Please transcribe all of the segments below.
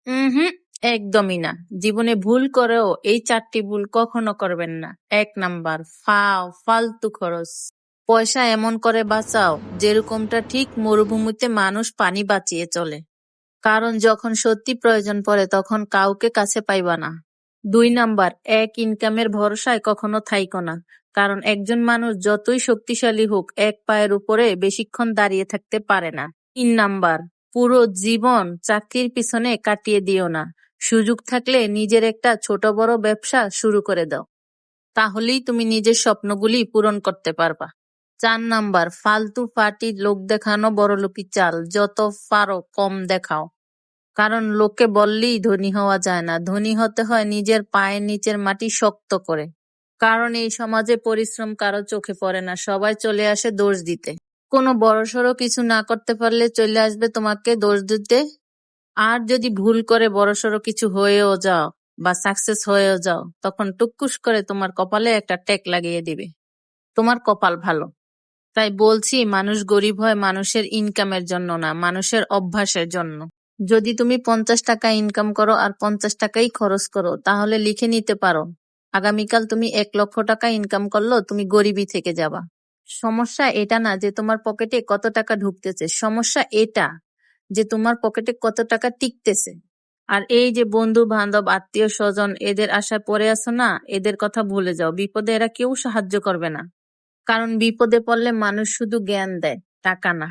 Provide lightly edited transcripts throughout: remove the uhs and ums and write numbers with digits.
হুম, একদমই না। জীবনে ভুল করেও এই ৪টি ভুল কখনো করবেন না। ১ নাম্বার, ফালতু খরচ। পয়সা এমন করে বাঁচাও যেরকমটা ঠিক মরুভূমিতে মানুষ পানি বাঁচিয়ে চলে। কারণ যখন সত্যি প্রয়োজন পড়ে তখন কাউকে কাছে পাইবা না। ২ নাম্বার, এক ইনকামের ভরসায় কখনো থাইকো না। কারণ একজন মানুষ যতই শক্তিশালী হোক এক পায়ের উপরে বেশিক্ষণ দাঁড়িয়ে থাকতে পারে না। ৩ নাম্বার, পুরো জীবন চাকরির পিছনে কাটিয়ে দিও না। সুযোগ থাকলে নিজের একটা ছোট বড় ব্যবসা শুরু করে দাও। তাহলেই তুমি নিজের স্বপ্নগুলি পূরণ করতে পারবা। ৪ নাম্বার, ফালতু ফাটি লোক দেখানো বড়লোকি চাল। যত পারো কম দেখাও। কারণ লোকে বললেই ধনী হওয়া যায় না, ধনী হতে হয় নিজের পায়ের নিচের মাটি শক্ত করে। কারণ এই সমাজে পরিশ্রম কারো চোখে পড়ে না, সবাই চলে আসে দোষ দিতে। কোনো বড়সড় কিছু না করতে পারলে চলে আসবে তোমাকে দোষ দিতে। আর যদি ভুল করে বড়সড় কিছু হয়েও যাও বা সাকসেস হয়েও যাও, তখন টুকুস করে তোমার কপালে একটা টেক লাগিয়ে দিবে। তোমার কপাল ভালো। তাই বলছি, মানুষ গরিব হয় মানুষের ইনকামের জন্য না, মানুষের অভ্যাসের জন্য। যদি তুমি ৫০ টাকা ইনকাম করো আর ৫০ টাকাই খরচ করো, তাহলে লিখে নিতে পারো আগামীকাল তুমি ১ লক্ষ টাকা ইনকাম করলো, তুমি গরিবই থেকে যাবা। সমস্যা এটা না যে তোমার পকেটে কত টাকা ঢুকতেছে, সমস্যা এটা যে তোমার পকেটে কত টাকা টিকতেছে। আর এই যে বন্ধু বান্ধব আত্মীয় স্বজন এদের আশায় পড়ে আছো না, এদের কথা ভুলে যাও। বিপদে এরা কেউ সাহায্য করবে না। কারণ বিপদে পড়লে মানুষ শুধু জ্ঞান দেয়, টাকা না।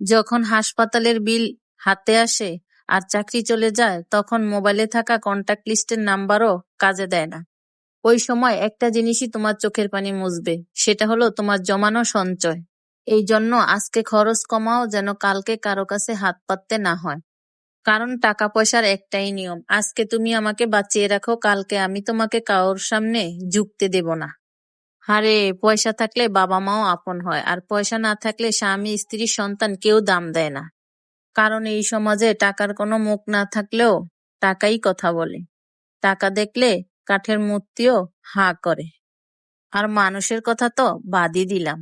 যখন হাসপাতালের বিল হাতে আসে আর চাকরি চলে যায়, তখন মোবাইলে থাকা কন্টাক্ট লিস্টের নাম্বারও কাজে দেয় না। ওই সময় একটা জিনিসই তোমার চোখের পানি মুছবে, সেটা হলো তোমার জমানো সঞ্চয়। এই জন্য আজকে খরচ কমাও, যেন কালকে কারো কাছে হাত পাততে না হয়। কারণ টাকা পয়সার একটাই নিয়ম, আজকে তুমি আমাকে বাঁচিয়ে রাখো, কালকে আমি তোমাকে কারোর সামনে ঝুঁকতে দেব না। আরে, পয়সা থাকলে বাবা মাও আপন হয়, আর পয়সা না থাকলে স্বামী স্ত্রী সন্তান কেউ দাম দেয় না। কারণ এই সমাজে টাকার কোনো মুখ না থাকলেও টাকাই কথা বলে। টাকা দেখলে কাঠের মূর্তিও হাঁ করে। আর মানুষের কথা তো বাদই দিলাম।